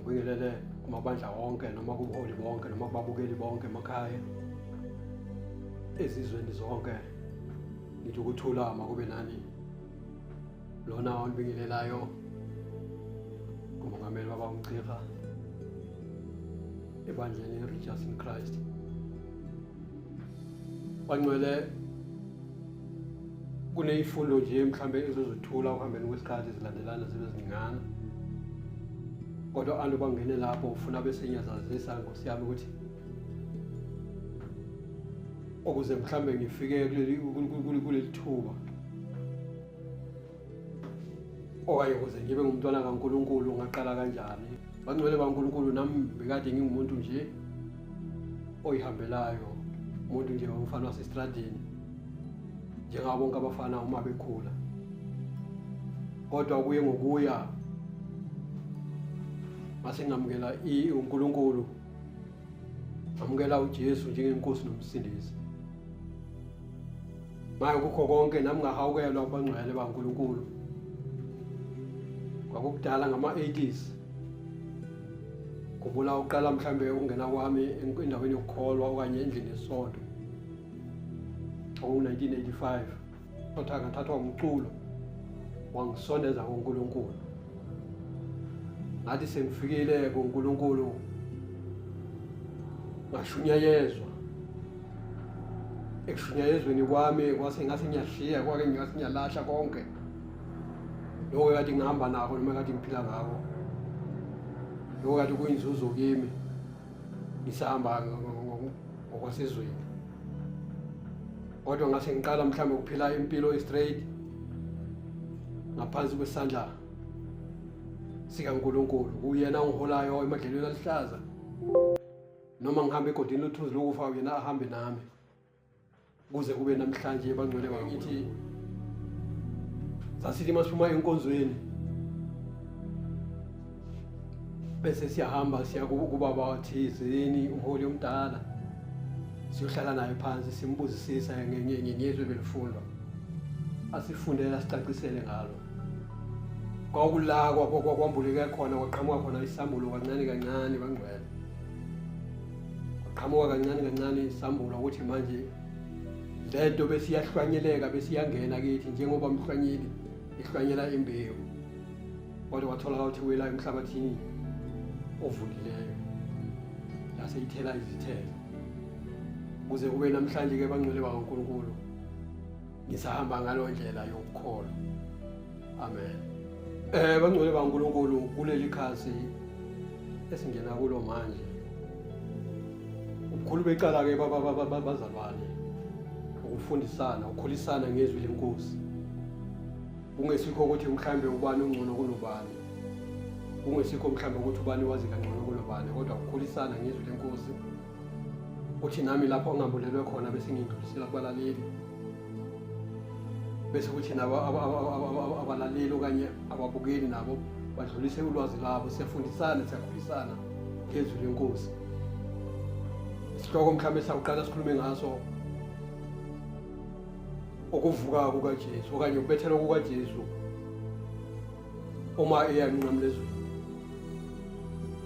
ngibingelele kumabandla wonke noma kubuholi bonke noma kubabukeli bonke emakhaya ezizweni zonke. Ngithi ukuthula makube nani. Lona onibingelelayo umongameli baba uMgcirha ebandleni Riches in Christ. Bangcwele kuneyifundo nje mhlambe ezozuthula uhambeni kwesikhathi ezilandelana zibe ziningana. Kodwa abantu bangene lapho ufuna bese nyazazisa Nkosi yami ukuthi okuze mhlambe ngifike kuleli thuba okanye ukuze ngibe ngumntwana kaNkulunkulu ngaqala kanjani. Bangcwele baNkulunkulu nami bekade ngingumuntu nje oyihambelayo, umuntu nje ongumfana wasestradini njengabo bonke abafana uma bekhula. Kodwa kuye ngokuya mase ngamukela uNkulunkulu, ngamukela uJesu njengenkosi nomsindisi. Maye kukho konke nami ngahawukelwa abangcwele baNkulunkulu. Kwakudala ngama-80s. Khumbula uqala mhlambe ukungena kwami endaweni yokukholwa okanye endlini yesonto. Ngo-1985 kodwa ngathathwa umculo wangisondeza kuNkulunkulu. Ngathi sengifikile kuNkulunkulu ngashunyayezwa. Ekushunyayezweni kwami kwase ngase ngiyashiya kwake ngase ngiyalahla konke lokho kade ngihamba nakho noma kade ngiphila ngakho. Lokho kade kuyinzuzo kimi ngisahamba ngokwasezweni. Kodwa ngase ngiqala mhlambe ukuphila impilo straight ngaphansi kwesandla sikaNkulunkulu. Uyena ongiholayo emadlelweni alihlaza. Noma ngihamba egodini lothuzi lokufa uyena ahambe nami. Kuze kube namhlanje bangcwele bangithi sasithi masifuma enkonzweni bese siyahamba siya kubaba wathizeni umholi omdala, siyohlala naye phansi simbuzisisa ngezwe belifundwa asifundela sicacisele ngalo. Kwakula kwambuleke khona kwaqhamuka khona isambulo kancane kancane bangcwele. Kwaqhamuka kancane isambulo ukuthi manje lento besiyahlwanyeleka besiyangena kithi njengoba umhlwanyeli ihlwanyela imbewu. Kodwa wathola ukuthi wela emhlabathini ovulileyo lase ithela izithelo. Kuze kube namhlanje ke bangcwele baNkulunkulu ngisahamba ngalo ndlela yokukholwa. Amen. Bangcwele baNkulunkulu kuleli khasi esingena kulo manje. Ubukhulu becala ke bazalwane ukufundisana, ukukhulisana ngezwi lenkosi. Kungesikho ukuthi mhlambe ubani ongcono kunobani. Kungesikho mhlambe ukuthi ubani wazi kangcono kunobani, kodwa ukukhulisana ngezwi lenkosi. Uthi nami lapho ngambulelwe khona bese ngidlulisela kubalaleli. Bese kuthi nabo abalaleli okanye ababukeli nabo badlulise ulwazi labo. Siyafundisana, siyakhulisana ngezwi lenkosi. Isihloko mhlambe sawuqala sikhulume ngaso ukuvuka kukaJesu okanye ukubethelwa kukaJesu uma eyanqamlezweni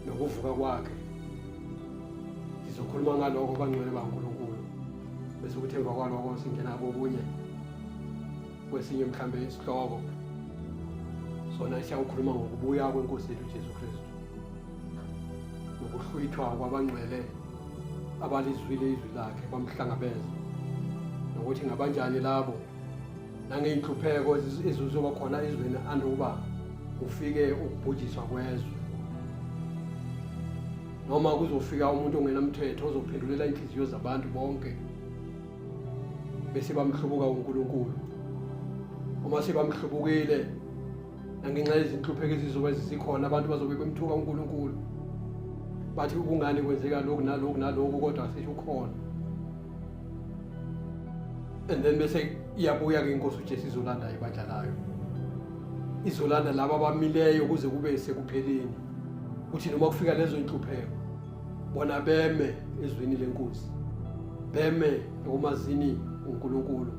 nokuvuka kwakhe. Sizokhuluma ngalokho bangcwele baNkulunkulu bese kuthi emva kwalokho singena kokunye kwesinye mhlambe isihloko sona siyawukhuluma ngokubuya kwenkosi yethu uJesu Kristu nokuhlwithwa kwabangcwele abalizwile izwi lakhe bamhlangabeza, nokuthi ngabanjani labo nangeyinhlupheko ezizoba khona ezweni anduba kufike ukubhujiswa kwezwe, noma kuzofika umuntu ongenamthetho ozophendulela inhliziyo zabantu bonke bese bamhlubuka uNkulunkulu. Uma sebamhlubukile nangenxa yezinhlupheko ezizoba zikhona abantu bazobe bemthuka uNkulunkulu. Bathi ubungani kwenzeka lokhu nalokhu kodwa asisho ukhona. And then bese iyabuya ke inkosi uJesu izolanda ibandla layo. Izolanda laba abamileyo kuze kube sekupheleni. Uthi noma kufika lezo inhlupheko bona beme ezweni lenkosi. Beme ekumazini uNkulunkulu.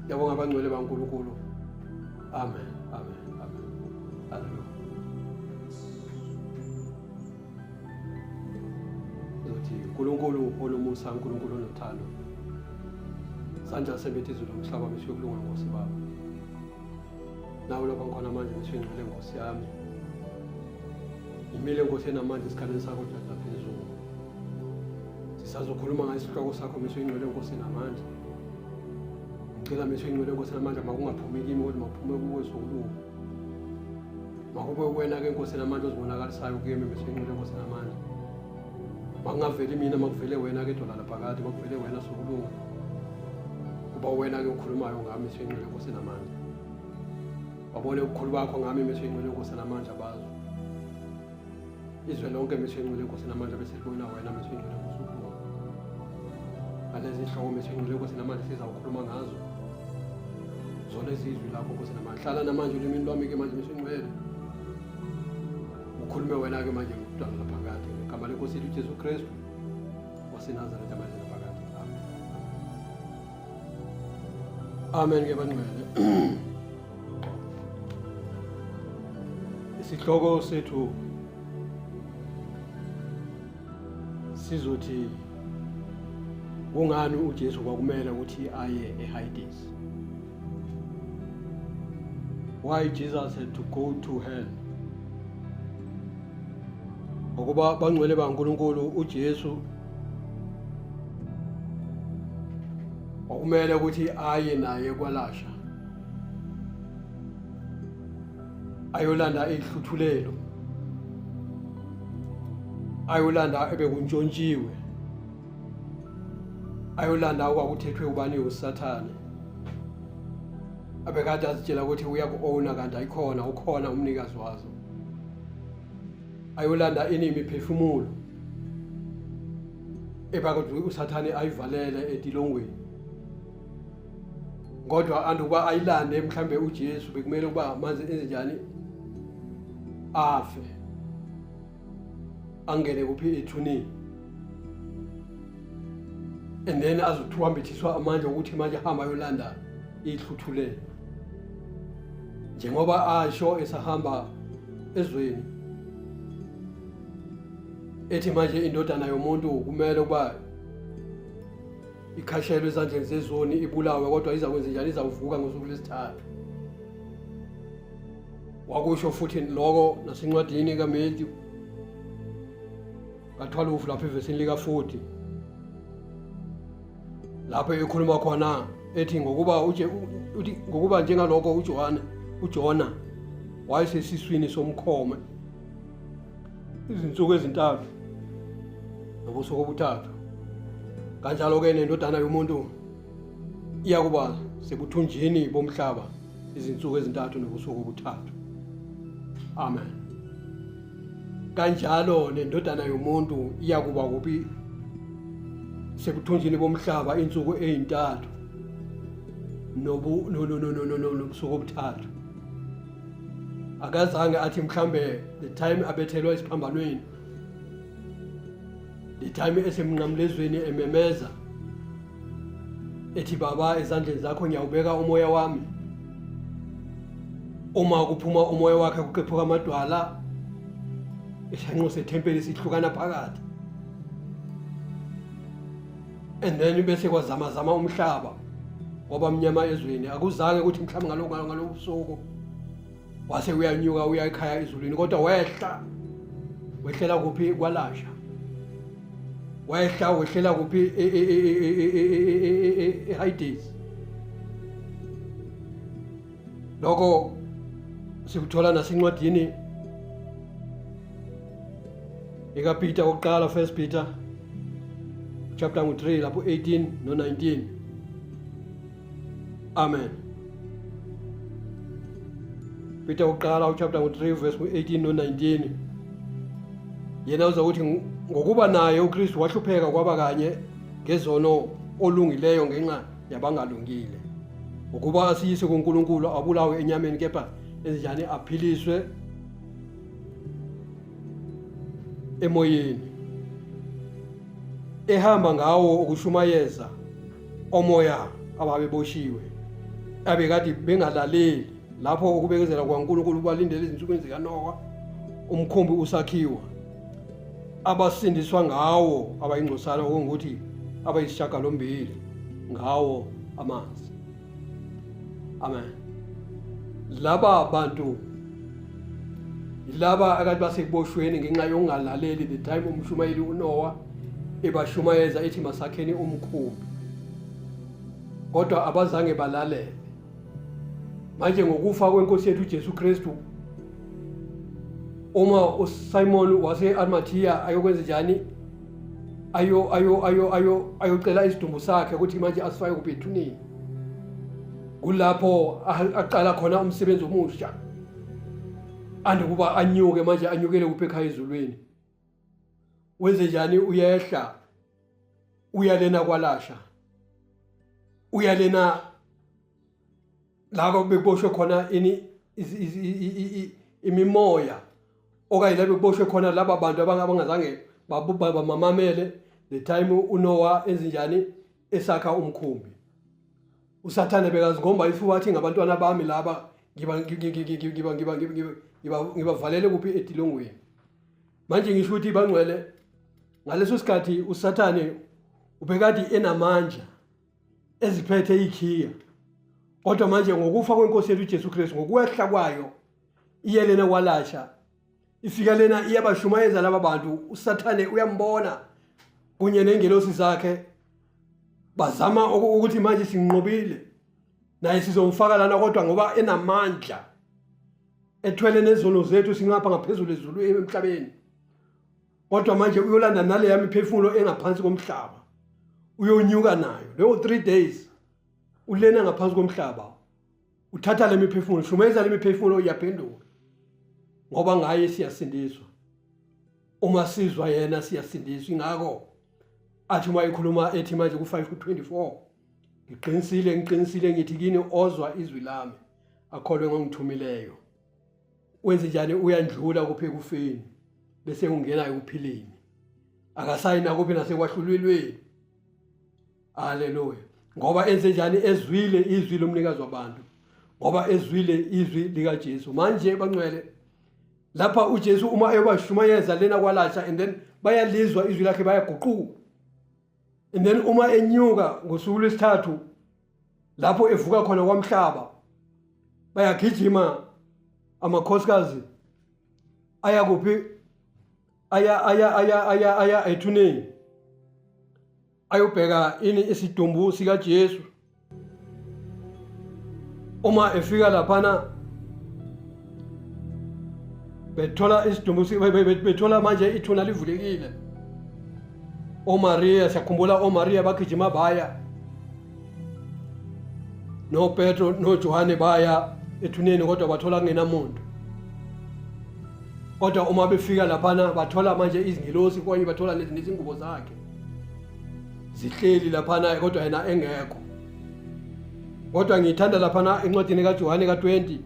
Yabonga abangcwele baNkulunkulu. Amen. Amen. Amen. Hallelujah. sizothi uNkulunkulu olomusa, uNkulunkulu onothando, sanja sebethe izulu lomhlaba bese yokulunga Nkosi Baba. Nawe lapha ngikhona manje bese ngcwele Nkosi yami. Imile Nkosi namanje isikhaleni sakho lapha phezulu. Sisazokhuluma ngesihloko sakho bese ngcwele Nkosi namanje. Ngicela bese ngcwele Nkosi namanje makungaphumi kimi kodwa maphume kuwe sokulunga. Makube wena ke Nkosi namanje ozibonakalisayo kuyimi bese ngcwele Nkosi namanje. Makungaveli mina makuvele wena ke dolala phakathi, makuvele wena sokulunga. Kuba wena ke ukhulumayo ngami bese ngcwele Nkosi namanje. Babone ukukhulu bakho ngami bese ngcwele Nkosi namanje abazo. Izwe lonke bese ngcwele Nkosi namanje bese libona wena bese ngcwele Nkosi ukhulu. Alezi hlobo bese ngcwele Nkosi namanje sizawukhuluma ngazo. Zona izizwi lakho Nkosi namanje. Hlala namanje ulimini lwami ke manje bese ngcwele. Ukhulume wena ke manje ngokudala phakathi. Igama lenkosi yethu Jesu Kristu waseNazaretha manje phakathi. Amen ke bangcwele. Isihloko sethu sizothi kungani uJesu kwakumele ukuthi aye eHades. Why Jesus had to go to hell. Ngokuba bangcwele baNkulunkulu uJesu kwakumele ukuthi aye naye kwalasha. Ayolanda ihluthulelo. Ayolanda ebekuntshontshiwe. Ayolanda okwakuthethwe ubani uSathane. Abekade azitshela ukuthi uyaku-owna kanti ayikhona, ukhona umnikazi wazo. Ayolanda imiphefumulo ebakade uSathane ayivalele edilongweni. Kodwa anduba ayilande mhlambe uJesu bekumele kuba manje enzenjani afe angene kuphi ethuneni. And then azothuambithiswa amandla ukuthi manje hamba ayolanda ihluthulelo. Njengoba asho esahamba ezweni ethi manje indodana yomuntu kumele kuba ikhashelwe ezandleni zezoni ibulawe kodwa izakwenza njani, izawuvuka ngosuku lwesithathu. Wakusho futhi lokho nasencwadini kaMathewu ka-12 lapha evesini lika-40 lapho ekhuluma khona ethi ngokuba njengalokho uJona wayesesiswini somkhome izinsuku ezintathu nobusuku obuthathu, kanjalo ke nendodana yomuntu iyakuba sebuthunjini bomhlaba izinsuku ezintathu nobusuku obuthathu. Amen. Kanjalo nendodana yomuntu iyakuba kuphi sebuthunjini bomhlaba insuku ezintathu nobusuku obuthathu. Akazange athi mhlambe the time abethelwa isiphambanweni, the time esemnqamlezweni ememeza ethi baba ezandleni zakho ngiyawubeka umoya wami, uma kuphuma umoya wakhe kuqephuka amadwala ishanqo sethempeli sihlukana phakathi. And then bese kwazama umhlaba ngoba mnyama ezweni. Akuzange ukuthi mhlawumbe ngaloku busuku wase uyanyuka uya ekhaya ezulwini, kodwa wehlela kuphi kwalasha, wehlela kuphi eHades. Lokho sikuthola nasencwadini ekaPeter oqala, 1 Peter chapter 3 lapho 18 no 19. Amen. Peter uqala chapter 3 verse 18 no 19. Yena uzokuthi ngokuba naye uKristu wahlupheka kwaba kanye ngezono olungileyo ngenxa yabangalungile, ukuba asiyise kuNkulunkulu abulawe enyameni kepha enjani aphiliswe emoyeni, ehamba ngawo ukushumayeza omoya ababeboshiwe abekade bengalaleli lapho ukubekezela kwaNkulunkulu balindele izinsuku zikaNoah umkhumbi usakhiwa. abasindiswa ngawo abayingcosana okungukuthi abayisishiyagalombili ngawo amanzi. Amen. Laba bantu laba akade basekuboshweni ngenxa yokungalaleli the time umshumayeli uNoah ebashumayeza ethi masakheni umkhumbi, kodwa abazange balalele. Manje ngokufa kwenkosi yethu uJesu Kristu, uma uSimon wase-Arimathea ayokwenza njani, ayocela isidumbu sakhe ukuthi manje asifake kuphi ethuneni, kulapho aqala khona umsebenzi omusha andikuba anyuke manje anyukele kuphi ekhaya ezulwini. Wenze njani? Uyehla uyalena kwalasha, uyalena la bekuboshwe khona imimoya, okanye la bekuboshwe khona laba bantu abangazange bamamele the time uNoah enze njani, esakha umkhumbi. USathane bekazigomba ifuba athi ngabantwana bami laba ngibavalele kuphi edilongweni. Manje ngisho ukuthi bangcwele ngaleso sikhathi uSathane ubekade enamandla eziphethe ikhiya, kodwa manje ngokufa kwenkosi yethu uJesu Kristu, ngokwehla kwayo iyelena kwalasha, ifika lena iyabashumayeza laba bantu. uSathane uyambona kunye nengelosi zakhe, bazama ukuthi manje sinqobile naye sizomfaka lana, kodwa ngoba enamandla ethwele nezono zethu singapha ngaphezulu ezulu emhlabeni, kodwa manje uyolanda nale yami imiphefumulo engaphansi komhlaba, uyonyuka nayo leyo 3 days ulena ngaphansi komhlaba, uthatha le miphefumulo, shumeza le miphefumulo iyaphenduka, ngoba ngaye siyasindiswa. Uma sizwa yena siyasindiswa. Ingakho athi uma ekhuluma ethi manje ku-5:24, ngiqinisile ngithi kini ozwa izwi lami akholwe ngongithumileyo. Wenze njani? Uyandlula kuphi ekufeni bese ungena ekuphileni, akasayina kuphi nasekwahlulelweni. Haleluya. Ngoba enze njani? Ezwile izwi lomnikazi wabantu, ngoba ezwile izwi likaJesu. Manje bangcwele lapha uJesu uma eyobashumayeza lena kwalasha, and then bayalizwa izwi lakhe, bayaguquka. And then uma enyuka ngosuku lwesithathu lapho evuka khona kwamhlaba, bayagijima amakhosikazi aya kuphi, aya ethuneni ayobheka isidumbu sikaJesu. Uma efika laphana bethola isidumbu, bethola manje ithuna livulekile. OMaria, siyakhumbula OMaria bagijima baya, noPetro noJohane baya ethuneni, kodwa bathola kungenamuntu. Kodwa uma befika laphana bathola manje izingilosi, kanye bathola nezingubo zakhe zihleli laphana, kodwa yena engekho. Kodwa ngithanda laphana encwadini kaJohane ka-20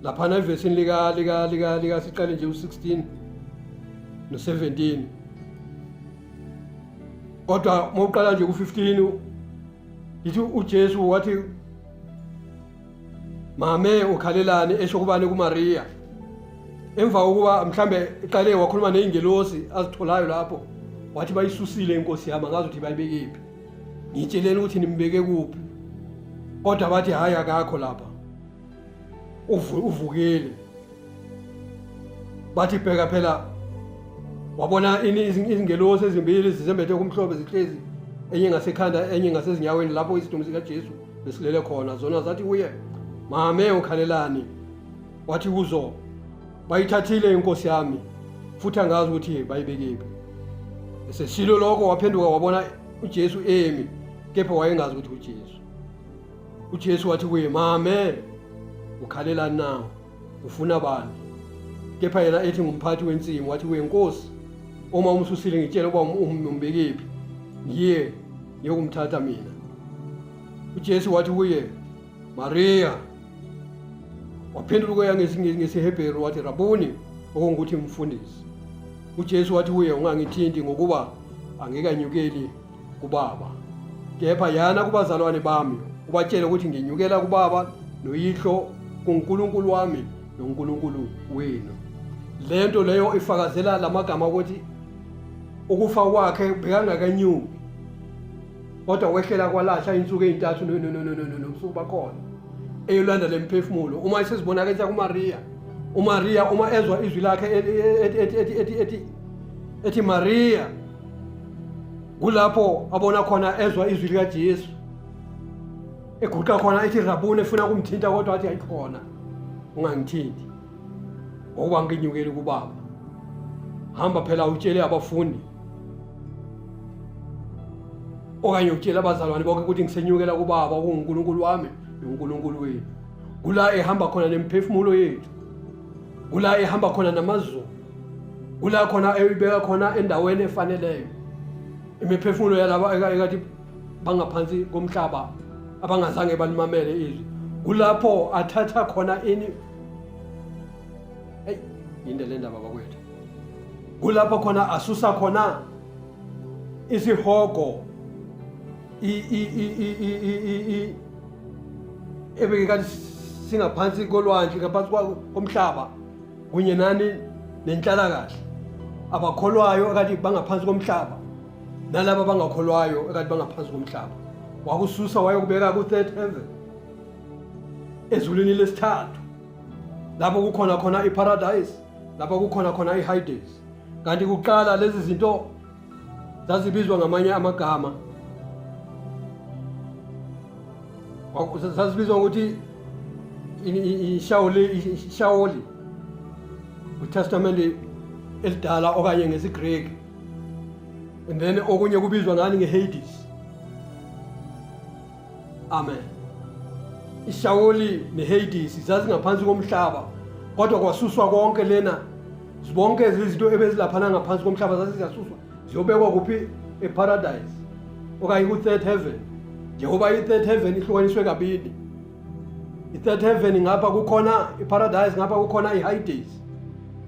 laphana evesini lika siqale nje u-16 no-17, kodwa mawuqala nje ku-15 lithi uJesu wathi, mame ukhalelani, esho kubani? kuMaria. Emva kokuba mhlambe iqale wakhuluma ney'ngelosi azitholayo lapho, wathi bayisusile inkosi yami, angazi ukuthi bayibeke kuphi, ngitsheleni ukuthi nimbeke kuphi. Kodwa bathi hayi, akakho lapha, uvukile. Bathi bheka phela, wabona izingelosi ezimbili zizembethe kumhlophe zihlezi, enye ngasekhanda enye ngasezinyaweni, lapho isidumbu sikaJesu besilele khona. Zona zathi kuye, mame ukhalelani. Wathi kuzo, bayithathile inkosi yami, futhi angazi ukuthi bayibekephi. Esesilo lokho waphenduka wabona uJesu emi, kepha wayengazi ukuthi uJesu. uJesu wathi kuye, mame ukhalelani nawo, ufuna bani? Kepha yena ethi ngumphathi wensimu. Wathi kuye, Nkosi, uma umsusile ngitshela ukuba umbekephi, ngiye kumthatha mina. uJesu wathi kuye, Maria. Waphendula kuye ngesiHebheru wathi, Rabuni, okungukuthi mfundisi. uJesu wathi kuye, ungangithinti ngokuba angikanyukeli kuBaba, kepha yana kubazalwane bami ubatshele ukuthi nginyukela kuBaba noYihlo, kuNkulunkulu wami noNkulunkulu wenu. lento leyo ifakazela lamagama ukuthi ukufa kwakhe bekangakanyuki kodwa wehlela kwalahla insuku ezintathu nobusuku bakhona eyolanda lemphefumulo. Uma isizibonakala kuMaria, uMaria uma ezwa izwi lakhe ethi Maria, kulapho abona khona ezwa izwi likaJesu eguqa khona ethi Rabuni, efuna ukumthinta kodwa athi ayikhona, ungangithinti ngoba nginyukele kuBaba. Hamba phela utshele abafundi okanye utshela abazalwane bonke ukuthi ngisenyukela kuBaba okuNkulunkulu wami noNkulunkulu wenu. Kula ehamba khona nemphefumulo yethu, kula ehamba khona namazulu, kula khona eyibeka khona endaweni efaneleyo imiphefumulo yalabo ekathi bangaphansi komhlaba abangazange balimamele izwi. Kulapho athatha khona yinde le ndaba bakwethu. Kulapho khona asusa khona isihogo ebekade singaphansi kolwandle, ngaphansi komhlaba kunye nani nenhlalakahle. Abakholwayo ekade bangaphansi komhlaba nalabo abangakholwayo ekade bangaphansi komhlaba, wakususa wayokubeka ku-third heaven, ezulwini lesithathu, lapho kukhona khona iparadise, lapho kukhona khona iHades. Kanti kuqala lezi zinto zazibizwa ngamanye amagama, zazibizwa ukuthi Sheol uTestament elidala okanye ngesiGreki, and then okunye kubizwa ngani ngeHades. Amen. iSheol neHades zazingaphansi komhlaba, kodwa kwasuswa konke lena, zibonke izinto ebezilaphana ngaphansi komhlaba zaziyasuswa ziyobekwa kuphi? eParadise okanye ku-third heaven. Njengoba i-third heaven ihlukaniswe kabili, i-third heaven ngapha kukhona iParadise, ngapha kukhona iHades.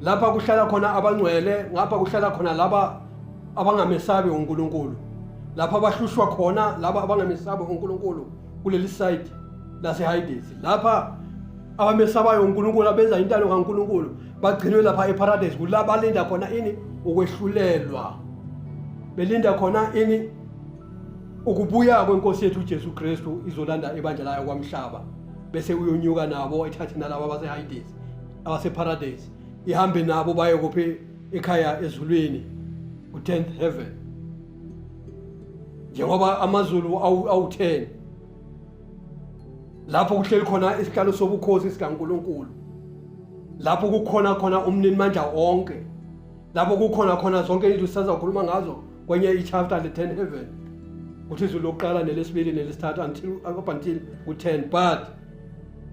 Lapha kuhlala khona abangcwele, ngapha kuhlala khona laba abangamesabi uNkulunkulu. Lapha abahlushwa khona laba abangamesabi uNkulunkulu kuleli side laseHades. Lapha abamesabayo uNkulunkulu abenza intando kaNkulunkulu bagcinwe lapha eParadise. Kulaba balinda khona ukwehlulelwa, belinda khona ukubuya kwenkosi yethu uJesu Kristu izolanda ibandla layo kwamhlaba, bese uyonyuka nabo ethathe nalabo abaseHades, abaseParadise, ihambe nabo baye kuphi? Ekhaya ezulwini, ku-10th heaven. Njengoba amazulu awu-10, lapho kuhleli khona isihlalo sobukhosi sikaNkulunkulu, lapho kukhona khona umnini mandla onke, lapho kukhona khona zonke izinto sisazokhuluma ngazo kwenye i-chapter le-10 heaven, ukuthi izulu lokuqala nelesibili nelesithathu until ku-10. But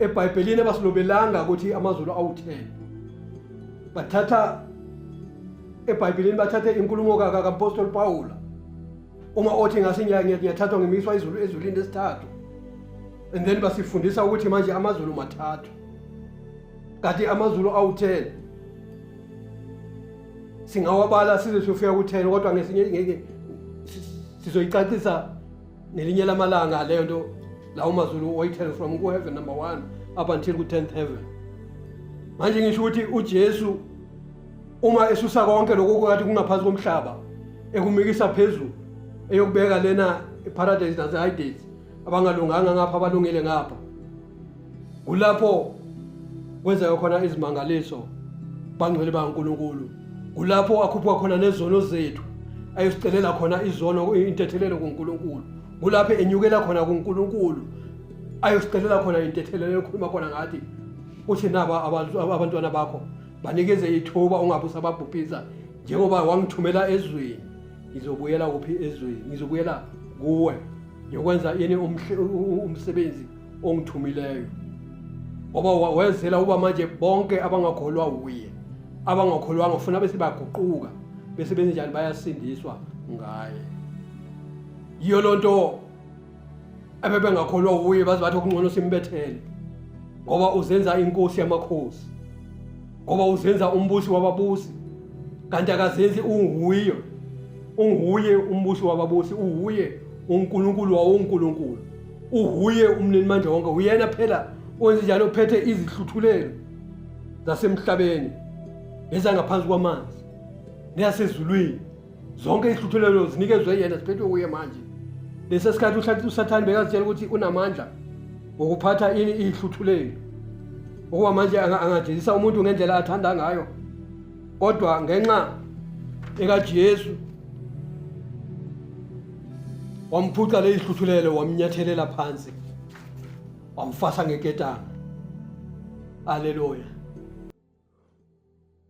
eBhayibhelini abasilobelanga ukuthi amazulu awu-10. Bathatha eBhayibhelini bathathe inkulumo kaApostoli Pawula uma othi ngase ngiyathathwa ngimiswa ezulwini lesithathu, and then basifundisa ukuthi manje amazulu mathathu, kanti amazulu awu-10 singawabala size siyofika ku-10, kodwa ngesinye sizoyicacisa nelinye lamalanga leyo nto, lawo mazulu oyi-10 from ku-heaven number 1 up until ku-10th heaven. Manje ngisho ukuthi uJesu uma esusa konke lokho kade kungaphansi komhlaba, ekumikisa phezulu, eyokubeka lena iParadise naseHades, abangalunganga ngapha abalungile ngapha, kulapho kwenzeka khona izimangaliso bangcwele baNkulunkulu. Kulapho akhupha khona nezono zethu, ayosicelela khona izono, intethelelo kuNkulunkulu. Kulapho enyukela khona kuNkulunkulu, ayosicelela khona intethelelo ekhuluma khona ngathi uthi naba abantwana bakho banikeze ithuba ungabe usababhubhisa, njengoba wangithumela ezweni ngizobuyela kuphi ezweni, ngizobuyela kuwe ngiyokwenza umsebenzi ongithumileyo. Ngoba wenzela uba manje bonke abangakholwa uye, abangakholwanga ufuna bese baguquka, bese benze njani? Bayasindiswa ngaye. Yiyo lonto abebengakholwa uye baze bathi okungcono simbethele, ngoba uzenza inkosi yamakhosi, ngoba uzenza umbusi wababusi, kanti akazenzi unguye umbusi wababusi, uhuye uNkulunkulu wawonkulunkulu, uhuye umnini manje wonke. Uyena phela owenza njalo, uphethe izihluthulelo zasemhlabeni, neza ngaphansi kwamanzi neyasezulwini zonke ihluthulelo zinikezwe yena siphethwe kuye manje lesi sikhathi uhlathi uSathane bekazitshela ukuthi unamandla ngokuphatha ini ihluthulelo okuba manje angadilisa umuntu ngendlela athanda ngayo kodwa ngenxa ekaJesu wamphuca le ihluthulelo wamnyathelela phansi wamfasa ngeketanga. Haleluya.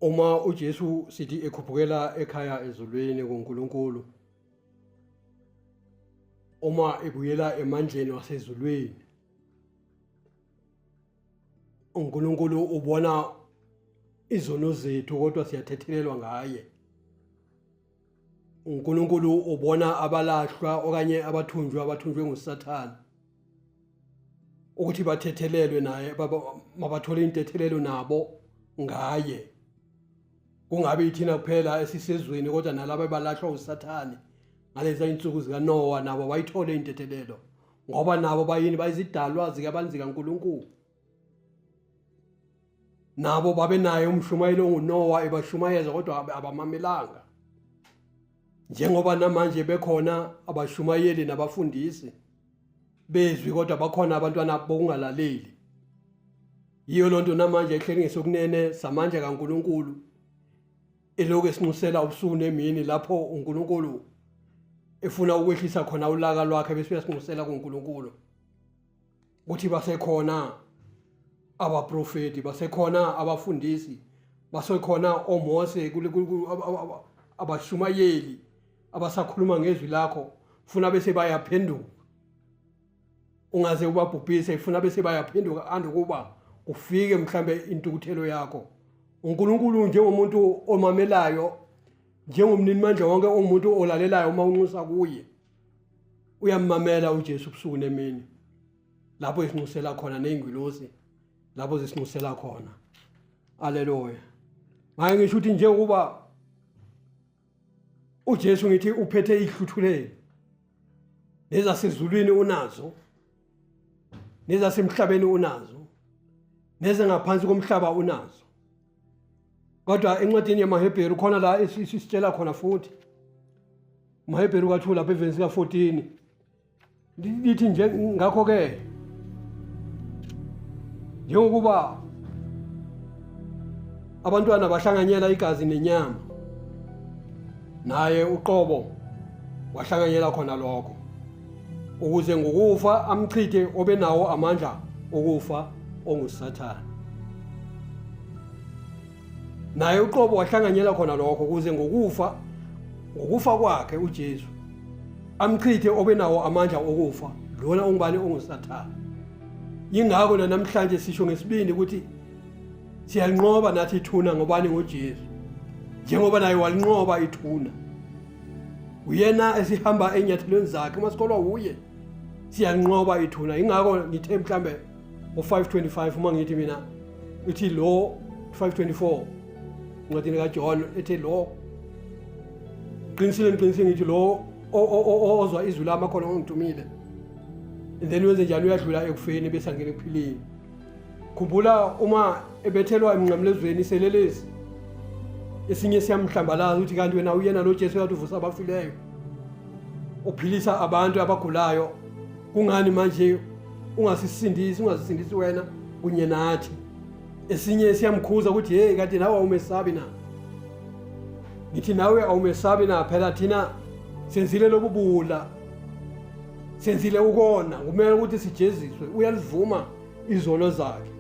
Uma uJesu sithi ekhuphukela ekhaya ezulwini kuNkulunkulu, uma ebuyela emandleni wasezulwini, uNkulunkulu ubona izono zethu kodwa siyathethelelwa ngaye. uNkulunkulu ubona abalahlwa okanye abathunjwe nguSathane ukuthi bathethelelwe naye mabathole intethelelo nabo ngaye. Kungabe ithina kuphela esisezweni kodwa nalabo abalahlwa uSathane ngalezi insuku zikaNoah nabo bayithole intethelelo ngoba nabo bayini bayizidalwa zikabanzi kaNkulunkulu. Nabo babe naye umshumayelo onguNoah ebashumayeza kodwa abamamelanga. Njengoba namanje bekhona abashumayeli nabafundisi bezwi kodwa bakhona abantwana bokungalaleli. Yiyo lonto namanje ehleli ngesokunene samandla kaNkulunkulu eloku esinxusela ubusuku nemini lapho uNkulunkulu efuna ukwehlisa khona ulaka lwakhe bese uyasinxusela kuNkulunkulu ukuthi basekhona abaprofeti, basekhona abafundisi, basekhona oMose abashumayeli abasakhuluma ngezwi lakho funa bese bayaphenduka. Ungaze ubabhubhise funa bese bayaphenduka andukuba ufike mhlambe intukuthelo yakho. uNkulunkulu njengomuntu omamelayo, njengomnini manje wonke umuntu olalelayo uma unxusa kuye, uyamamela uJesu ubusuku nemini. Lapho isinxusela khona nezingilosi, lapho zisinxusela khona. Haleluya. Manje ngisho ukuthi njengoba uJesu ngithi uphethe ihluthulelo nezasezulwini unazo, nezasemhlabeni unazo, neze ngaphansi komhlaba unazo. Kodwa encwadini yamaHebheru khona la esisitshela khona futhi maHebheru ka2 lapha evesi ka14 lithi nje ngakho ke njengokuba abantwana bahlanganyela igazi nenyama, naye uqobo wahlanganyela khona lokho ukuze ngokufa amchithe obenawo amandla okufa onguSathane. Naye uqobo wahlanganyela khona lokho ukuze ngokufa kwakhe uJesu amchithe obenawo amandla okufa lona ongubani onguSathane. Yingakho namhlanje sisho ngesibindi ukuthi siyanqoba nathi ithuna ngobani ngoJesu, njengoba naye walinqoba ithuna. Uyena esihamba enyathelweni zakhe masikholwa uye siyanqoba ithuna. Yingakho ngithe mhlambe ngo5:25 uma ngithi mina uthi lo 5:24 ncwadini kaJohn ethi lo qinisile ngithi lo ozwa izwi lami akhona ongithumile and then wenze njalo uyadlula ekufeni bese angena ekuphileni. Khumbula uma ebethelwa emnqamlezweni iselelesi esinye siyamhlambalaza ukuthi kanti wena uyena lo Jesu yathi uvusa abafileyo uphilisa abantu abagulayo, kungani manje ungasisindisi wena kunye nathi? Esinye siyamkhuza ukuthi hey kanti nawe awumesabi na. Ngithi nawe awumesabi na, phela thina senzile lokubula, senzile ukona, kumele ukuthi sijeziswe. Uyalivuma izono zakhe.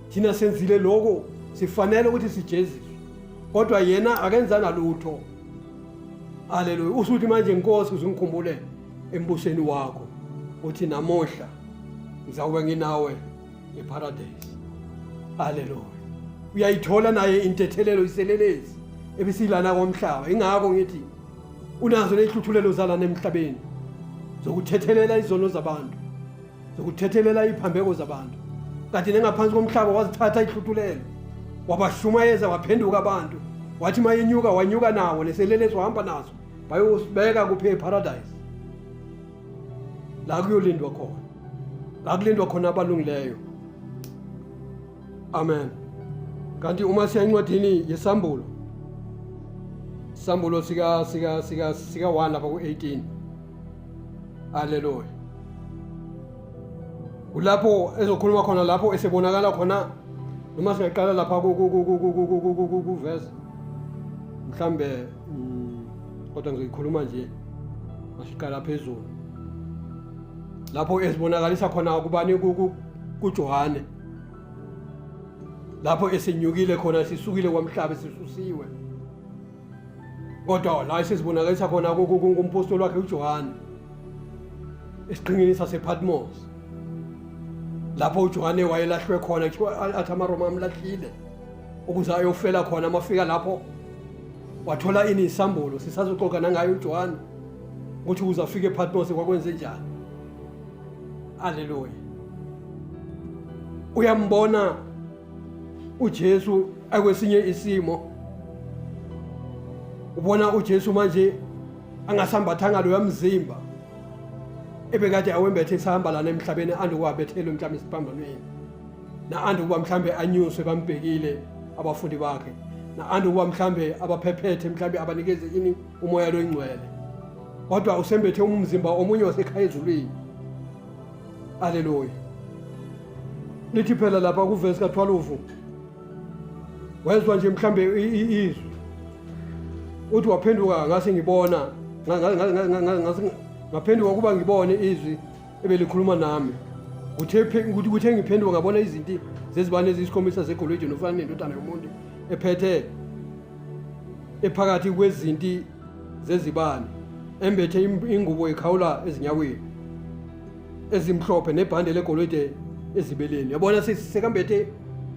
Thina senzile lokho sifanele ukuthi sijeziswe, kodwa yena akenzanga lutho. Haleluya. Usuthi manje Nkosi uzingikhumbule embusweni wakho uthi namohla ngizawube nginawe eparadise. Haleluya. Uyayithola naye intethelelo iselelezi ebisilana komhlaba. Ingakho ngithi unazo lehluthulelo zalana emhlabeni zokuthethelela izono zabantu, zokuthethelela iphambeko zabantu. Kanti nengaphansi komhlaba wazithatha ihluthulelo wabashumayeza waphenduka abantu, wathi mayenyuka wanyuka nawo neselelezi wahamba nazo bayosibeka kuphe eparadise. La kuyolindwa khona, la kulindwa khona abalungileyo. Amen. kanti uma siya encwadini yesambulo isambulo sika 1 lapha ku18 haleluya kulapho ezokhuluma khona lapho esebonakala khona noma singaqala lapha ku verse mhlambe kodwa ngizoyikhuluma nje masiqala phezulu lapho esibonakalisa khona ukubani kuJohane lapho esenyukile khona sisukile kwamhlaba sisusiwe kodwa la sesibonakalisa khona kumpostoli wakhe uJohane esiqingini sasePatmos lapho uJohane wayelahlwe khona athi amaRoma amlahlile ukuze ayofela khona amafika lapho wathola isambulo sisazoxoxa nangayo uJohane ukuthi uzafika ePatmos kwakwenze njani haleluya uyambona uJesu akwesinye isimo ubona uJesu manje angasambathanga lo yamzimba ebekade awembethe isihamba lana emhlabeni andukwabethela mhlawumbe isiphambanweni na andukuba mhlawumbe anyuswe bambhekile abafundi bakhe na andukuba mhlawumbe abaphephethe mhlawumbe abanikeze ini umoya lo ingcwele kodwa usembethe umzimba omunye wasekhaya ezulwini haleluya lithi phela lapha kuverse ka12 wezwa nje mhlambe izwi uthi waphenduka ngase ngibona ngaphenduka kuba ngibone izwi ebelikhuluma nami uthe ngiphenduka ngabona izinto zezibane ezisikhombisa zegolide nofana nendodana yomuntu ephethe ephakathi kwezinti zezibane embethe ingubo ekhawula ezinyaweni ezimhlophe nebhande legolide ezibeleni yabona sekambethe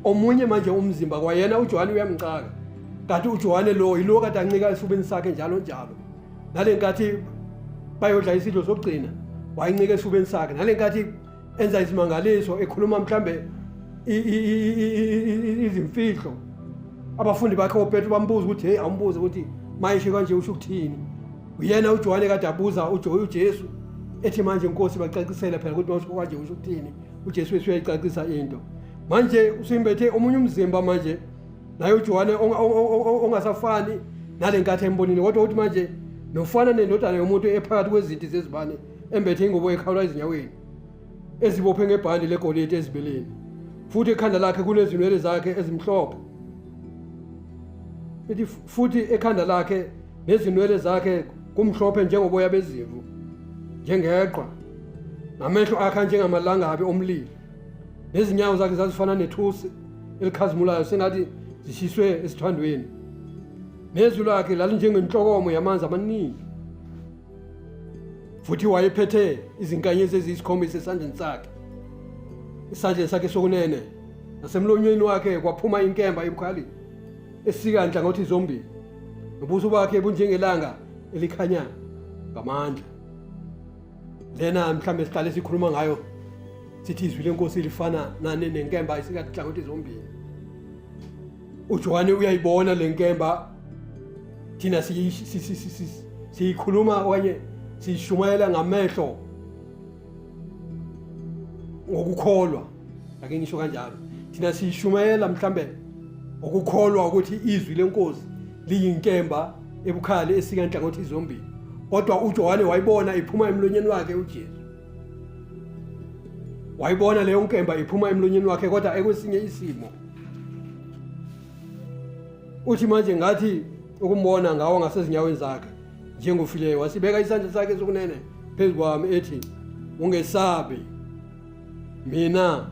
omunye manje umzimba kwayena uJohane uyamcaka kanti uJohane lo yilo kade ancika esifubeni sakhe njalo njalo nalenkathi bayodla isidlo sokugcina wayincika esifubeni sakhe nalenkathi enza isimangaliso ekhuluma mhlambe izimfihlo abafundi bakhe oPetru bambuza ukuthi hey awumbuze ukuthi mayishe kanje usho ukuthini uyena uJohane kade abuza uJesu ethi manje inkosi bacacisela phela ukuthi mawusho kanje usho ukuthini uJesu uyayicacisa into manje usimbethe omunye umzimba manje naye uJohane ongasafani nalenkathi embonini kodwa uthi manje nofana nendodana yomuntu ephakathi kwezinti zezibane embethe ingubo ekhawula ezinyaweni ezibophe ngebhandi legolide ezibeleni futhi ekhanda lakhe kunezinwele zakhe ezimhlophe ethi futhi ekhanda lakhe nezinwele zakhe kumhlophe njengoboya bezimvu njengeqhwa namehlo akhe njengamalangabi omlilo nezinyawo zakhe zazifana nethusi elikhazimulayo sengathi zishiswe esithandweni nezwi lakhe lalinjengenhlokomo yamanzi amaningi futhi wayephethe izinkanyezi eziyisikhombisa esandleni sakhe sokunene nasemlonyeni wakhe kwaphuma inkemba ebukhali esika nhlangothi zombili nobuso bakhe bunjengelanga elikhanya ngamandla lena mhlambe siqale sikhuluma ngayo sithi izwi lenkosi lifana nenkemba esika nhlangothi zombili uJohane uyayibona lenkemba thina siyikhuluma okanye sishumayela ngamehlo ngokukholwa ake ngisho kanjalo thina sishumayela mhlambe ngokukholwa ukuthi izwi lenkosi liyinkemba ebukhali esika nhlangothi zombili kodwa uJohane wayibona iphuma emlonyeni wakhe uJesu wayibona leyo nkemba iphuma emlonyeni wakhe kodwa ekwesinye isimo uthi manje ngathi ukumbona ngawo ngasezinyaweni zakhe njengofileyo wasibeka isandla sakhe sokunene phezukwami ethi ungesabi mina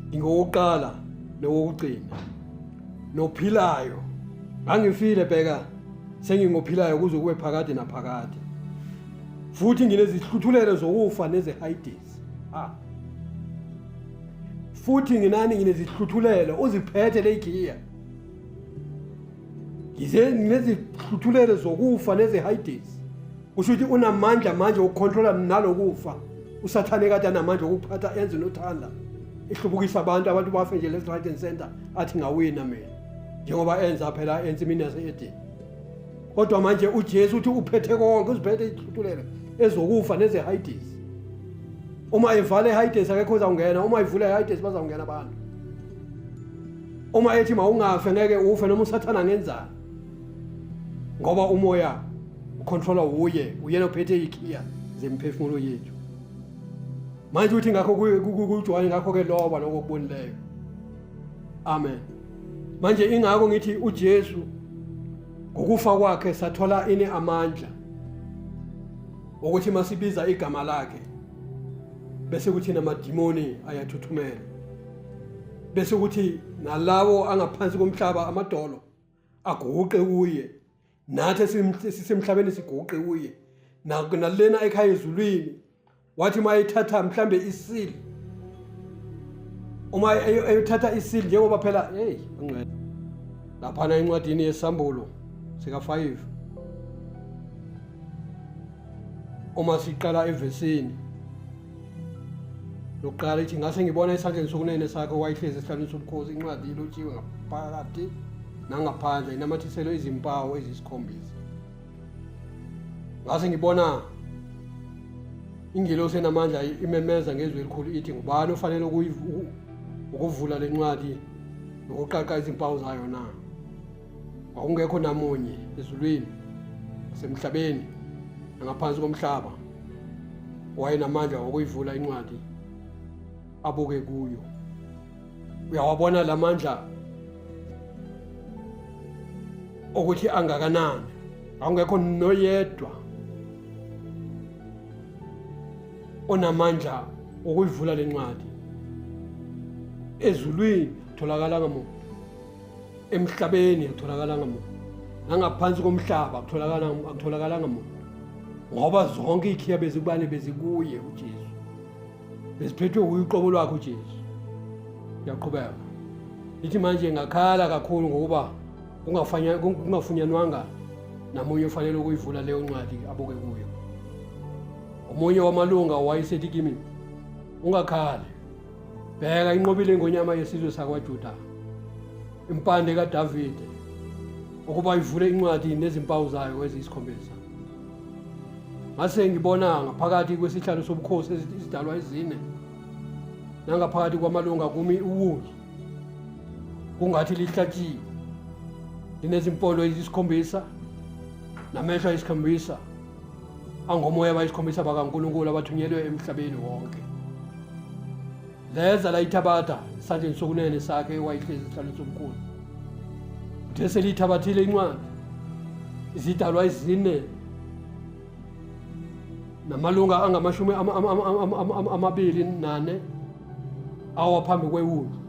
ngingokuqala nokugcina nophilayo ngangifile bheka sengingophilayo kuze kube phakade naphakade futhi nginezihluthulelo zokufa nezehayidesi futhi nginezihluthulelo uziphethe legiya nginezihluthulelo zokufa nezehayidesi kusho ukuthi unamandla manje ukukontrola nalokufa usathane kade anamandla okuphatha enze nothanda ehlubukisa abantu bafe nje left right and center athi ngawina mina njengoba enza phela ensimini yase-Edeni kodwa manje uJesu uthi uphethe konke uziphethe izihluthulelo ezokufa nezehayidesi uma evala ehayidesi akekho uzawungena uma ivula ehayidesi bazawungena abantu Uma ethi mawungafe ngeke ufe noma usathana angenzani. Ngoba umoya ucontroller uyena ophethe ikhiya zemphefumulo yethu. Manje uthi ngakho kujwayele ngakho ke loba lokho kubonileyo. Amen. Manje ingakho ngithi uJesu ngokufa kwakhe sathola ine amandla ukuthi masibiza igama lakhe bese kuthi namadimoni ayathuthumela. Bese kuthi nalawo angaphansi komhlaba amadolo aguqe kuye. Nathi sisemhlabeni siguqe kuye. Nalena ekhaya ezulwini wathi mayithatha mhlambe isili. Uma ayothatha isili njengoba phela angcwele. Lapha encwadini yesambulo sika 5. Uma siqala evesini lokuqala ithi ngase ngibona esandleni sokunene sakhe wayihlezi esihlalweni sobukhosi incwadi ilotshiwe ngaphakathi nangaphandle inamathiselwe izimpawu ezisikhombisa. Ngase ngibona ingilosi enamandla imemeza ngezwi elikhulu ithi ngubani ofanele ukuvula lencwadi nokuqaqa izimpawu zayo na. Awungekho namunye ezulwini semhlabeni ngaphansi komhlaba wayenamandla okuyivula incwadi abuke kuyo. Uyawabona lamandla ukuthi angakanani. Awungekho noyedwa onamandla okuyivula lencwadi. Ezulwini kutholakala ngamuntu, emhlabeni kutholakala ngamuntu, nangaphansi komhlaba akutholakala ngamuntu. Ngoba zonke ikhiya bezibane bezikuye uJesu. Beziphethwe uyiqobo lwakhe uJesu. Yaqhubeka. Ithi manje ngakhala kakhulu ngoba kungafunyanwanga namunye ofanele ukuyivula leyo ncwadi abuke kuyo. Omunye wamalunga wayesethi kimi, ungakhali. Bheka inqobile ngonyama yesizwe sakwaJuda. Impande kaDavide ukuba ivule incwadi nezimpawu zayo eziyisikhombisa. Ngase ngibona ngaphakathi kwesihlalo sobukhosi izidalwa ezine nangaphakathi kwamalunga kumi uwunji kungathi lihlatshiwe linezimpolo ezisikhombisa namehlo ayisikhombisa angomoya bayisikhombisa bakaNkulunkulu abathunyelwe emhlabeni wonke. Leza layithabatha isandleni sokunene sakhe wayihlezi esihlalweni sobukhosi. Uthe selithabathile incwadi izidalwa ezine namalunga angamashumi amabili nane awaphambi kwewundlu.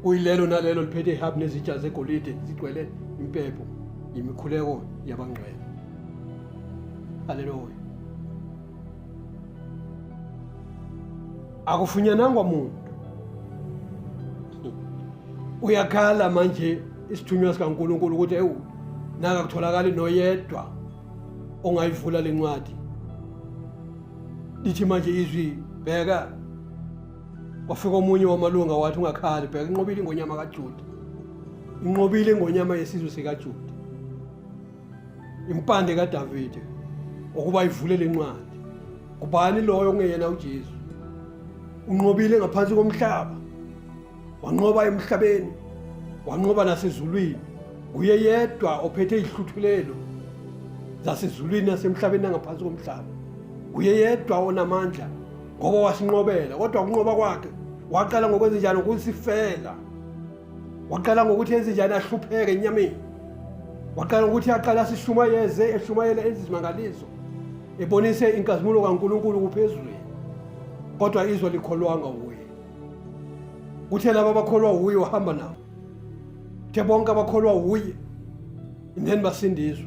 Kuyilelo nalelo liphethe ihabhu nezitsha zegolide zigcwele impepho imikhuleko yabangcwele. Haleluya. Akufunyanangwa umuntu. Uyakhala manje isithunywa sikaNkulunkulu ukuthi naka kutholakala noyedwa ongayivula lencwadi. Lithi manje izwi bheka kwafika omunye wamalunga wathi ungakhali bheka inqobile ingonyama kaJuda. Inqobile ingonyama yesizwe sikaJuda. Impande kaDavide ukuba ivule lencwadi. Kubani loyo ongeyena uJesu? Unqobile ngaphansi komhlaba. Wanqoba emhlabeni, wanqoba nasezulwini. Uye yedwa ophethe ihluthulelo zasezulwini nasemhlabeni nangaphansi komhlaba. Uye yedwa onamandla ngoba wasinqobela, kodwa ukunqoba kwakhe waqala ngokwenza njalo ukusifela. Waqala ngokuthi enze njani ahlupheke enyameni. Waqala ngokuthi aqala eshumayele ezimangaliso. Ebonise inkazimulo kaNkulunkulu kuphezulu. Kodwa izwe likholwanga uye. Kuthe laba abakholwa uye wahamba nabo. Kuthe bonke abakholwa uye indeni basindiswa.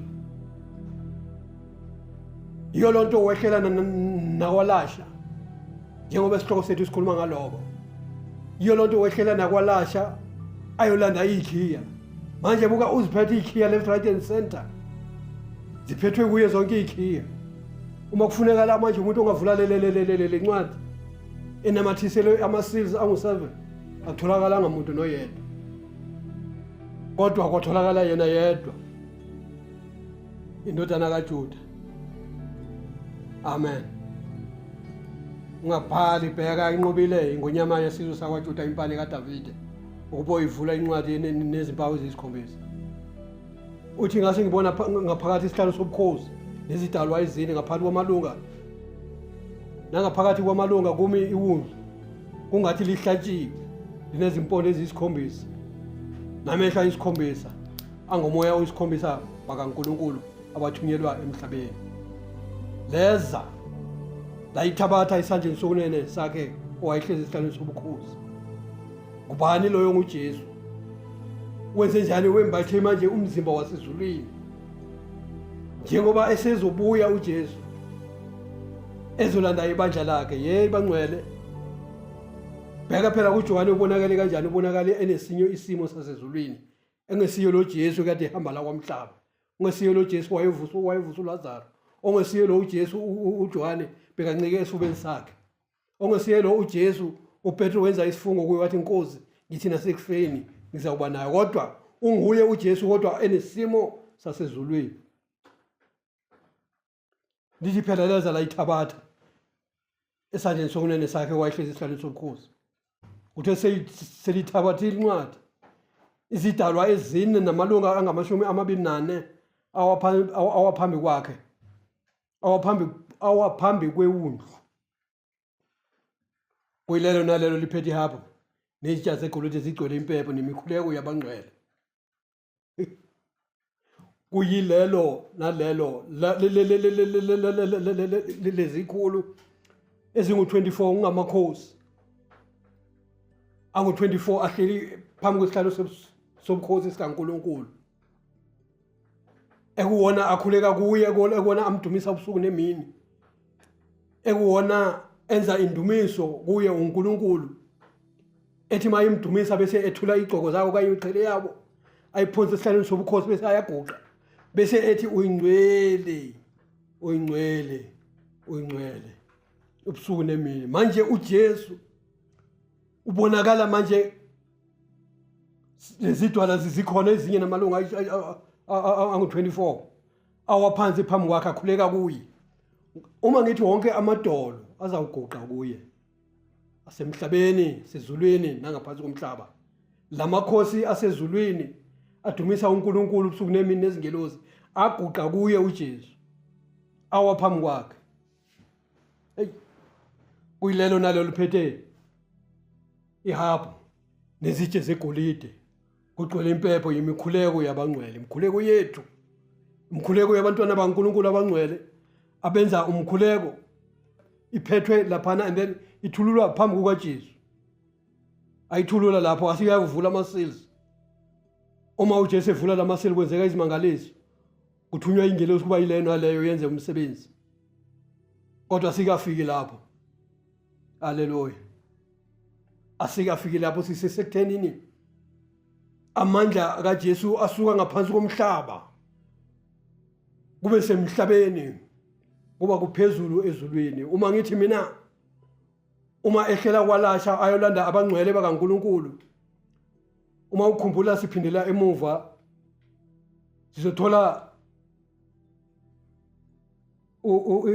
Iyo lonto wehlela nakwalasha njengoba isihloko sethu sikhuluma ngaloko. Iyo lonto wehlela nakwalasha ayolanda ikhiya. Manje buka uziphethe ikhiya left right and center. Ziphethwe kuye zonke ikhiya. Uma kufuneka la manje umuntu ongavula le ncwadi enamathiselwe ama-seals angu-7 akutholakala ngamuntu noyedwa. Kodwa kwatholakala yena yedwa, indodana kaJuda. Amen. Ungaphali bheka inqobile ingonyama yesizwe sakwaJuda impande kaDavide ukuba uyivula incwadi nezimpawu eziyisikhombisa. Uthi ngase ngibona ngaphakathi isihlalo sobukhosi nezidalwa ezine ngaphansi kwamalunga. Nangaphakathi kwamalunga kumi iwundlu kungathi lihlatshiwe linezimpondo eziyisikhombisa. Namehla isikhombisa angomoya oyisikhombisa bakaNkulunkulu abathunyelwa emhlabeni. Leza la ithabatha isandleni sokunene sakhe owayehlezi esihlalweni sobukhosi. Ngubani loyo? nguJesu. Wenze njani? Wembathe manje umzimba wasezulwini. Njengoba esezobuya uJesu ezolanda ibandla lakhe, yey bangcwele. Bheka phela kuJohane ubonakale kanjani? Ubonakale enesinye isimo sasezulwini, engesiyo lo Jesu kade ehamba la kwamhlaba, ongesiyo lo Jesu wayevusa uLazaro, ongesiyo lo uJesu uJohane bekancike esifubeni sakhe, ongesiyo lo uJesu uPetro wenza isifungo kuye wathi Nkosi ngithi nasekufeni ngizawuba nayo, kodwa unguye uJesu kodwa enesimo sasezulwini. Lithi phela leza la ithabatha esandleni sokunene sakhe wayehlezi esihlalweni sobukhosi. Uthe selithabathile incwadi, izidalwa ezine namalunga angama-24 awaphambi kwakhe, awaphambi kwewundlu. Kuyilelo nalelo liphethe ihabhu nezitsha zegolide ezigcwele impepho nemikhuleko yabangcwele. Kuyilelo nalelo lezikhulu ezingu-24 ungamakhosi angu-24 ahleli phambi kwesihlalo sobukhosi sikaNkulunkulu, ekuwona akhuleka kuye, ekuwona amdumisa ubusuku nemini, ekuwona enza indumiso kuye uNkulunkulu. Ethi mayimdumisa bese ethula igqoko zakho kanye iqhele yabo ayiphonse esihlalweni sobukhosi bese ayaguqa bese ethi uyingcwele, uyingcwele, uyingcwele ubusuku nemini. Manje uJesu ubonakala manje lezidwala zikhona ezinye namalunga angu-24 awaphansi phambi kwakhe akhuleka kuye. Uma ngithi wonke amadolo azawuguqa kuye, asemhlabeni, sezulwini nangaphansi komhlaba, lamakhosi asezulwini adumisa uNkulunkulu ubusuku nemini nezingelosi aguqa kuye uJesu awaphambi kwakhe. Hey, kuyilelo nalo liphethe ihabhu nezitshe zegolide, kugcwele impepho yimikhuleko yabangcwele, imikhuleko yethu, imikhuleko yabantwana bakaNkulunkulu abangcwele abenza umkhuleko, iphethwe laphana and then ithululwa phambi kukaJesu. Ayithulula lapho asikayavula ama-seals. Uma uJesu evula lama-seals kwenzeka izimangaliso, kuthunywa ingelosi kuba yilena leyo yenze umsebenzi, kodwa asikafiki lapho. Haleluya. Asikafiki lapho, sisesekuthenini amandla kaJesu asuka ngaphansi komhlaba kube semhlabeni kuba kuphezulu ezulwini. Uma ngithi mina uma ehlela kwalasha ayolanda abangcwele bakaNkulunkulu, uma ukhumbula siphindela emuva sizothola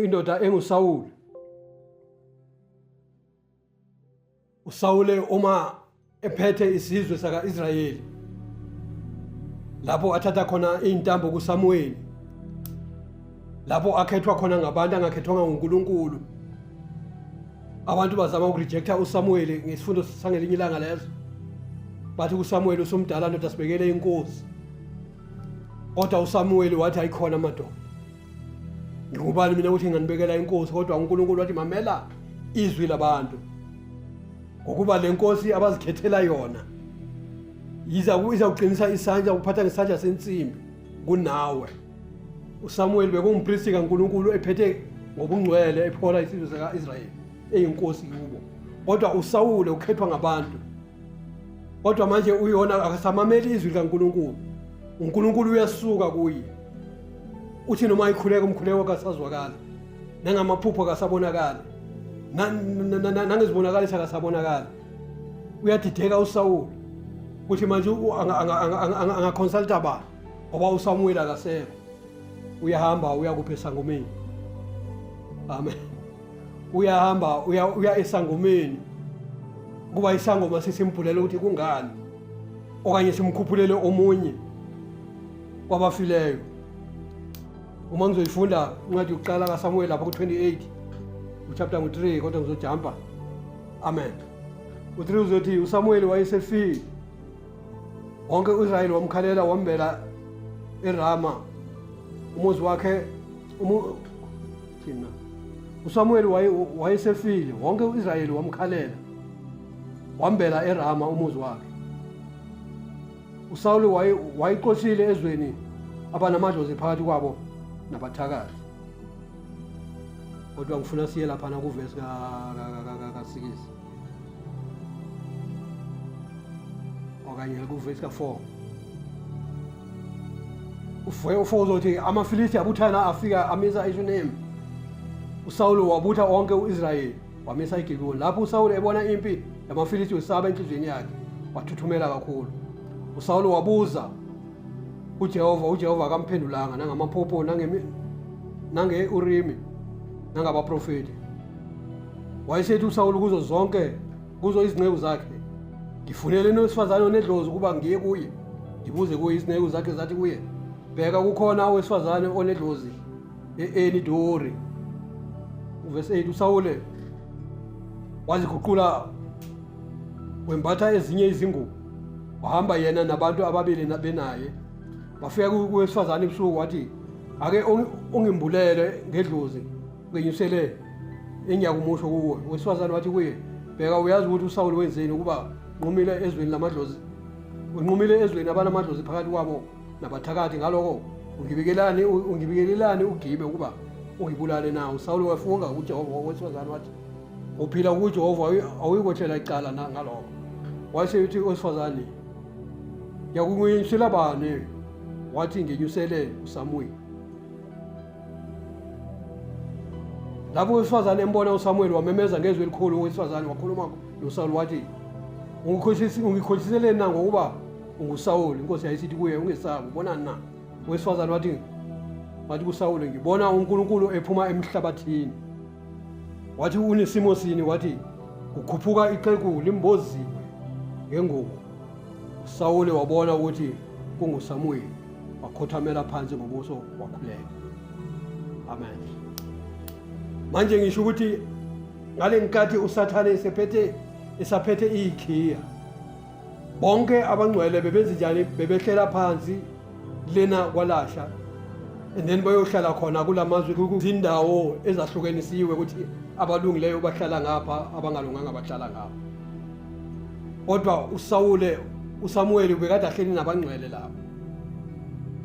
indoda enguSawuli. uSawule uma ephethe isizwe saka-Israyeli, lapho athatha khona izintambo kuSamuweli, lapho akhethwa khona ngabantu angakhethwanga nguNkulunkulu. Abantu bazama ukurejecta uSamuweli ngesifundo sangelinye ilanga lezo, bathi uSamuweli usumdala ndoda sibekele inkosi, kodwa uSamuweli wathi ayikhona madoda, ngubani mina ukuthi nginganibekela inkosi? Kodwa uNkulunkulu wathi mamela izwi labantu, ngokuba le nkosi abazikhethela yona izawuqinisa isandla, ukuphatha ngesandla sensimbi kunawe. uSamuweli bekungumpristi kaNkulunkulu ephethe ngobungcwele ephola isizwe saka-Israyeli, eyinkosi kubo, kodwa uSawule ukhethwa ngabantu. Kodwa manje uyona akasamameli izwi likaNkulunkulu, uNkulunkulu uyasuka kuye, uthi noma ikhuleka umkhuleko kasazwakala, nangamaphupho kasabonakala, nangezibonakalisa kasabonakala. Uyadideka uSawule ukuthi manje angaconsulta ba, ngoba uSamuweli akasekho. Uyahamba uya kuphi? Esangomeni. Amen. Uyahamba uya esangomeni, kuba isangoma sisimpulela ukuthi kungani okanye simkhuphulele omunye kwabafileyo. Uma ngizoyifunda incwadi yokuqala kaSamuel lapha ku28 uchapter 3 kodwa ngizojumpa. Amen. U3 uzothi uSamuel wayesefile. Wonke uIsrayeli wamkhalela wambela eRama. Umuzi wakhe uSamuel wayesefile. Wonke uIsrayeli wamkhalela wambela eRama umuzi wakhe. uSawuli wayiqoshile ezweni abanamadlozi phakathi kwabo nabathakazi. Kodwa ngifuna siye lapha na kuvesi ka6 okanye kuvesi ka4. U4 uzothi amaFilisti abuthana afika amisa eShunem. uSawuli wabutha onke uIsrayeli wamisa eGibhoni. Lapho uSawuli ebona impi yamaFilisti wesaba enhlizweni yakhe wathuthumela kakhulu. uSawuli wabuza uJehova akamphendulanga nangamaphupho nange-Urimi nangabaprofeti. Wayesethi uSawuli kuzo izinceku zakhe, ngifunele owesifazane onedlozi ukuba ngiye kuye ngibuze kuye. Izinceku zakhe zathi kuye, bheka kukhona owesifazane onedlozi e-Eni Dori. Verse 8 uSawuli waziguqula wembatha ezinye izingubo, wahamba yena nabantu ababili benaye. Wafika kuwesifazane ebusuku wathi, ake ungimbulele ngedlozi ngenyusele engiyakumusho kuwe. Owesifazane wathi kuye, bheka uyazi ukuthi uSawuli wenzeni ukuba nqumile ezweni lamadlozi, unqumile ezweni abanamadlozi phakathi kwabo nabathakathi. Ngaloko ungibikelelani ugibe ukuba ungibulale na? uSawuli wafunga kuJehova. Owesifazane wathi, uphila kuJehova awuyikwehlela icala ngalokho. Wayesethi owesifazane, yakunginyusela bani? Wathi, ngenyusele uSamuel. Lapho owesifazane embona uSamuel wamemeza ngezwi elikhulu. Owesifazane wakhuluma noSawuli wathi, ungikhohliseleni na ngokuba unguSawuli? Inkosi yayisithi kuye, ungesabi, ubonani na? Owesifazane wathi kuSawuli, ngibona uNkulunkulu ephuma emhlabathini. Wathi, unesimo sini? Wathi, kukhuphuka ixhegu limboziwe ngengubo. uSawuli wabona ukuthi kunguSamuel, wakhothamela phansi ngobuso wakhuleka. Amen. Manje ngisho ukuthi ngale nkathi uSathane esaphethe ikhiya, bonke abangcwele bebenze njani? Bebehlela phansi lena kwalasha, and then bayohlala khona kulamazwe kuzindawo ezahlukenisiwe ukuthi abalungileyo bahlala ngapha, abangalunganga bahlala ngapha. Kodwa uSamuel bekade ahleli nabangcwele lapho.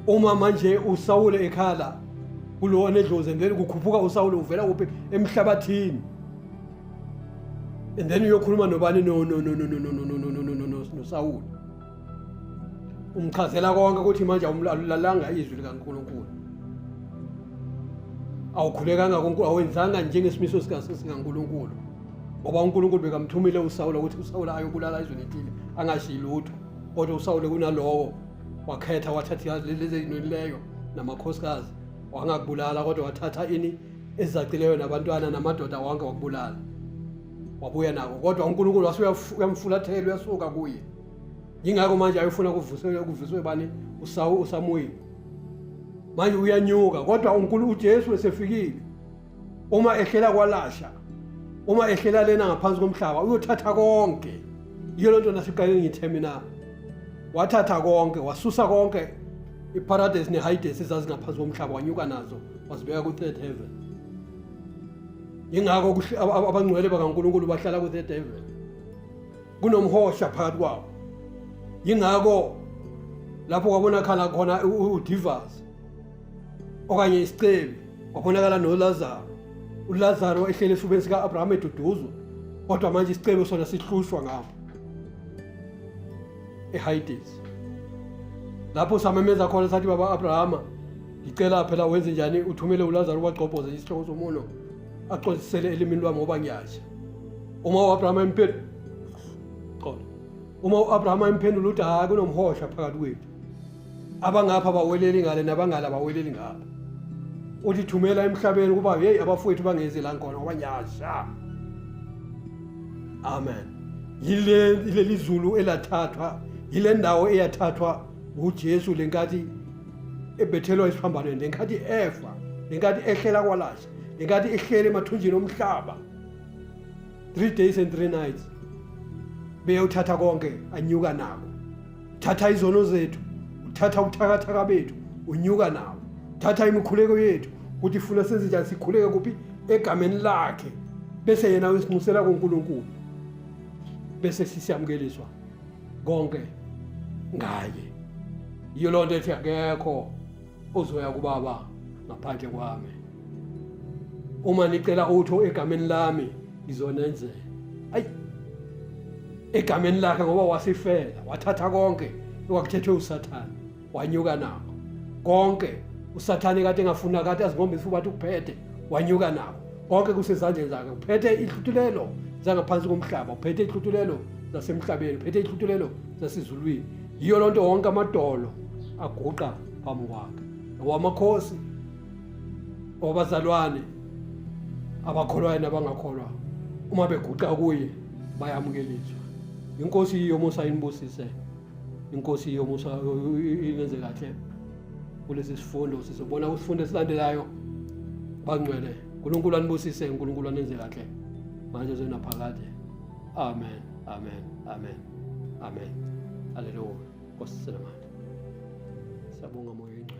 Uma manje uSawuli ekhala kulo onedlozi, and then kukhuphuka uSawuli uvela kuphi? Emhlabathini. And then uyokhuluma nobani? noSawuli. Umchazela konke ukuthi manje awumlalanga izwi likaNkulunkulu, awukhulekanga kuNkulunkulu, awenzanga njengesimiso sikaNkulunkulu, ngoba uNkulunkulu bekamthumile uSawuli ukuthi uSawuli ayobulala izwe lethile angashiyi lutho. Kodwa uSawuli kunalowo wakhetha, wathatha lezi ezinonileyo namakhosikazi, wangakubulala, kodwa wathatha ezacileyo nabantwana namadoda wonke wakubulala, wabuya nako. Kodwa uNkulunkulu uyamfulathela, uyasuka kuye. Yingakho manje ayofuna kuvuswe bani? uSamuel. Manje uyanyuka, kodwa uJesu esefikile, uma ehlela kwalasha, uma ehlela lena ngaphansi komhlaba, uyothatha konke. Iyo lonto nasiqale ngithe mina, wathatha konke, wasusa konke, iparadise neHades ezazingaphansi komhlaba, wanyuka nazo wazibeka ku-third heaven. Yingakho abangcwele bakaNkulunkulu bahlala ku-third heaven, kunomhosha phakathi kwabo. Yingakho lapho kwabonakala khona uDivas okanye isicebi, kwabonakala noLazaro. uLazaro ehlele esifubeni sika-Abrahama eduduzwa, kodwa manje isicebi sona sihlushwa ngapho eHades. Lapho samemeza khona sathi, baba Abrahama, ngicela phela wenze njani? Uthumele uLazaro ubagqobhoze isihloko somuno axosisele elimini lwami ngoba ngiyasha. Uma uAbrahama imphendula uthi, hayi, kunomhosha phakathi kwethu, abangapha baweleli ngale nabangala baweleli ngapha. Uthi thumela emhlabeni ukuba abafowethu bangezi la khona ngoba ngiyasha. Amen. Yileli zulu elathathwa yile ndawo eyathathwa uJesu lenkathi ebethelwa isiphambanweni, lenkathi efa, lenkathi ehlela kwalasha, lenkathi ehlele emathunjini omhlaba 3 days and 3 nights. Beyawuthatha konke anyuka nako. Thatha izono zethu, uthatha ubuthakathaka bethu, unyuka nawo. Thatha imikhuleko yethu ukuthi funa senze njani sikhuleke kuphi egameni lakhe, bese yena usinxusela kuNkulunkulu. Bese sisiyamukeliswa konke ngaye. Yiyo lonto ethi akekho ozoya kuBaba ngaphandle kwami. Uma nicela utho egameni lami ngizonenzela. Ayi, egameni lakhe ngoba wasifela, wathatha konke okwakuthethwe uSathane, wanyuka nako. Konke uSathane kade engafuna kade azingombe futhi ukuphethe, wanyuka nako. Konke kusezandleni zakhe. Uphethe ihluthulelo zangaphansi komhlaba, uphethe ihluthulelo zasemhlabeni, uphethe ihluthulelo zasezulwini. Yiyo lonto wonke amadolo aguqa phambi kwakhe. Awamakhosi, abazalwane, abakholwayo nabangakholwa, uma beguqa kuye bayamukeliswa. Inkosi yiyo musa inibusise. Inkosi yiyo musa inenze kahle. Kulesi sifundo sizobona isifundo esilandelayo. Bangcwele, uNkulunkulu anibusise, uNkulunkulu anenze kahle manje zenaphakade. Amen, amen, amen, amen. Haleluya. Nkosi selamat. Siyabonga moyeni.